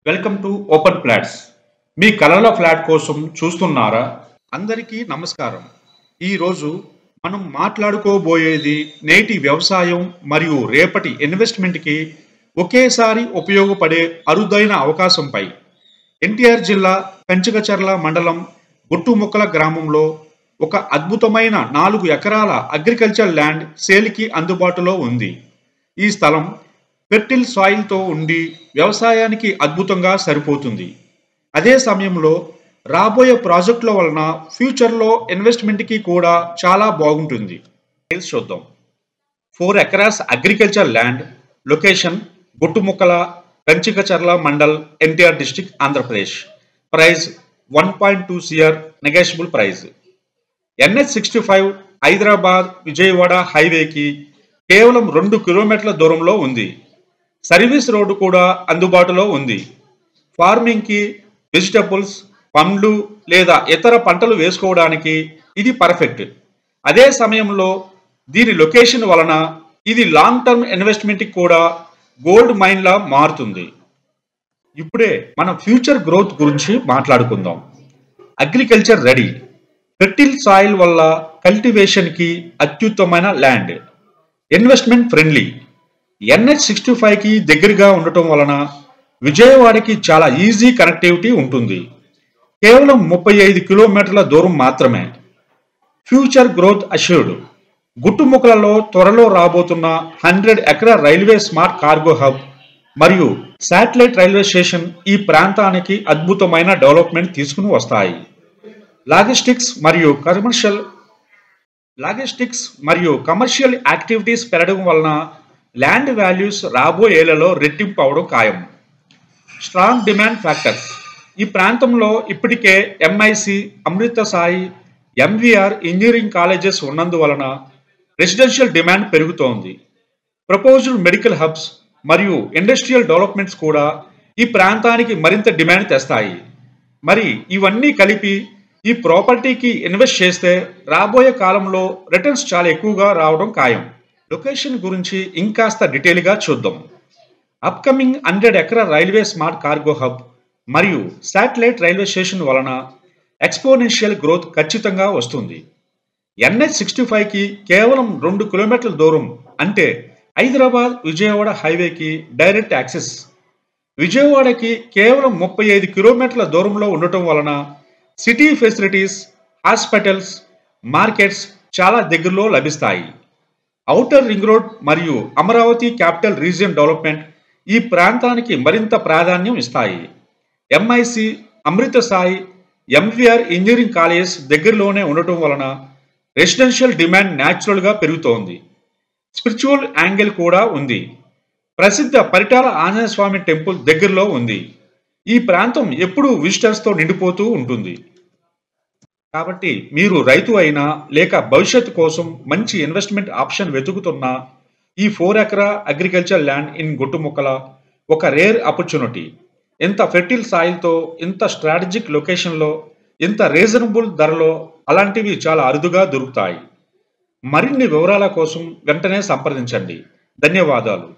Welcome to open flats. మీ కలల flat కోసం చూస్తున్నారా? అందరికీ నమస్కారం. ఈరోజు మనం మాట్లాడుకోబోయేది నేటి వ్యవసాయం మరియు రేపటి ఇన్వెస్ట్మెంట్కి ఒకేసారి ఉపయోగపడే అరుదైన అవకాశంపై. ఎన్టీఆర్ జిల్లా కంచికచర్ల మండలం గుట్టుముక్కల గ్రామంలో ఒక అద్భుతమైన 4 ఎకరాల అగ్రికల్చర్ ల్యాండ్ సేల్కి అందుబాటులో ఉంది. ఈ స్థలం ఫెర్టిల్ సాయిల్తో ఉండి వ్యవసాయానికి అద్భుతంగా సరిపోతుంది. అదే సమయంలో రాబోయే ప్రాజెక్టుల వలన ఫ్యూచర్లో ఇన్వెస్ట్మెంట్కి కూడా చాలా బాగుంటుంది. చూద్దాం. 4 acres agriculture land, location Guttumukkala, Kanchikacherla mandal, NTR district, Andhra Pradesh. Price 1.2 CR, negotiable price. NH65 Hyderabad Vijayawada హైవేకి కేవలం 2 కిలోమీటర్ల దూరంలో ఉంది. సర్వీస్ రోడ్డు కూడా అందుబాటులో ఉంది. ఫార్మింగ్కి, వెజిటబుల్స్, పండ్లు లేదా ఇతర పంటలు వేసుకోవడానికి ఇది పర్ఫెక్ట్. అదే సమయంలో దీని లొకేషన్ వలన ఇది లాంగ్ టర్మ్ ఇన్వెస్ట్మెంట్కి కూడా గోల్డ్ మైన్లా మారుతుంది. ఇప్పుడే మన ఫ్యూచర్ గ్రోత్ గురించి మాట్లాడుకుందాం. అగ్రికల్చర్ రెడీ, ఫెర్టిల్ సాయిల్ వల్ల కల్టివేషన్కి అత్యుత్తమైన ల్యాండ్, ఇన్వెస్ట్మెంట్ ఫ్రెండ్లీ, NH65కి దగ్గరగా ఉండటం వలన విజయవాడకి చాలా ఈజీ కనెక్టివిటీ ఉంటుంది. కేవలం 35 కిలోమీటర్ల దూరం మాత్రమే. Future growth assured. గుట్టుముక్కలలో త్వరలో రాబోతున్న 100 ఎకరాల రైల్వే స్మార్ట్ కార్గో హబ్ మరియు శాటిలైట్ రైల్వే స్టేషన్ ఈ ప్రాంతానికి అద్భుతమైన డెవలప్మెంట్ తీసుకుని వస్తాయి. లాజిస్టిక్స్ మరియు కమర్షియల్ యాక్టివిటీస్ పెరగడం వలన ల్యాండ్ వాల్యూస్ రాబోయేళ్లలో రెట్టింపు అవడం ఖాయం. Strong demand factors. ఈ ప్రాంతంలో ఇప్పటికే MIC, అమృత సాయి, MVR ఇంజనీరింగ్ కాలేజెస్ ఉన్నందువలన రెసిడెన్షియల్ డిమాండ్ పెరుగుతోంది. ప్రపోజ్డ్ మెడికల్ హబ్స్ మరియు ఇండస్ట్రియల్ డెవలప్మెంట్స్ కూడా ఈ ప్రాంతానికి మరింత డిమాండ్ తెస్తాయి. మరి ఇవన్నీ కలిపి ఈ ప్రాపర్టీకి ఇన్వెస్ట్ చేస్తే రాబోయే కాలంలో రిటర్న్స్ చాలా ఎక్కువగా రావడం ఖాయం. లొకేషన్ గురించి ఇంకాస్త డీటెయిల్గా చూద్దాం. అప్కమింగ్ 100 ఎకరాల రైల్వే స్మార్ట్ కార్గో హబ్ మరియు శాటిలైట్ రైల్వే స్టేషన్ వలన ఎక్స్పోనెన్షియల్ గ్రోత్ ఖచ్చితంగా వస్తుంది. NH65కి కేవలం 2 కిలోమీటర్ల దూరం, అంటే హైదరాబాద్ విజయవాడ హైవేకి డైరెక్ట్ యాక్సెస్. విజయవాడకి కేవలం 35 కిలోమీటర్ల దూరంలో ఉండటం వలన సిటీ ఫెసిలిటీస్, హాస్పిటల్స్, మార్కెట్స్ చాలా దగ్గరలో లభిస్తాయి. ఔటర్ రింగ్ రోడ్ మరియు అమరావతి క్యాపిటల్ రీజియన్ డెవలప్మెంట్ ఈ ప్రాంతానికి మరింత ప్రాధాన్యం ఇస్తాయి. MIC, అమృత సాయి, MVR ఇంజనీరింగ్ కాలేజెస్ దగ్గరలోనే ఉండటం వలన రెసిడెన్షియల్ డిమాండ్ న్యాచురల్గా పెరుగుతోంది. స్పిరిచువల్ యాంగిల్ కూడా ఉంది. ప్రసిద్ధ పరిటాల ఆంజనేయ స్వామి టెంపుల్ దగ్గరలో ఉంది. ఈ ప్రాంతం ఎప్పుడూ విజిటర్స్తో నిండిపోతూ ఉంటుంది. కాబట్టి మీరు రైతు అయినా లేక భవిష్యత్తు కోసం మంచి ఇన్వెస్ట్మెంట్ ఆప్షన్ వెతుకుతున్నా ఈ 4 ఎకరా అగ్రికల్చర్ ల్యాండ్ ఇన్ గుట్టుముక్కల ఒక రేర్ ఆపర్చునిటీ. ఇంత ఫెర్టిల్ సాయిల్తో, ఇంత స్ట్రాటజిక్ లొకేషన్లో, ఇంత రీజనబుల్ ధరలో అలాంటివి చాలా అరుదుగా దొరుకుతాయి. మరిన్ని వివరాల కోసం వెంటనే సంప్రదించండి. ధన్యవాదాలు.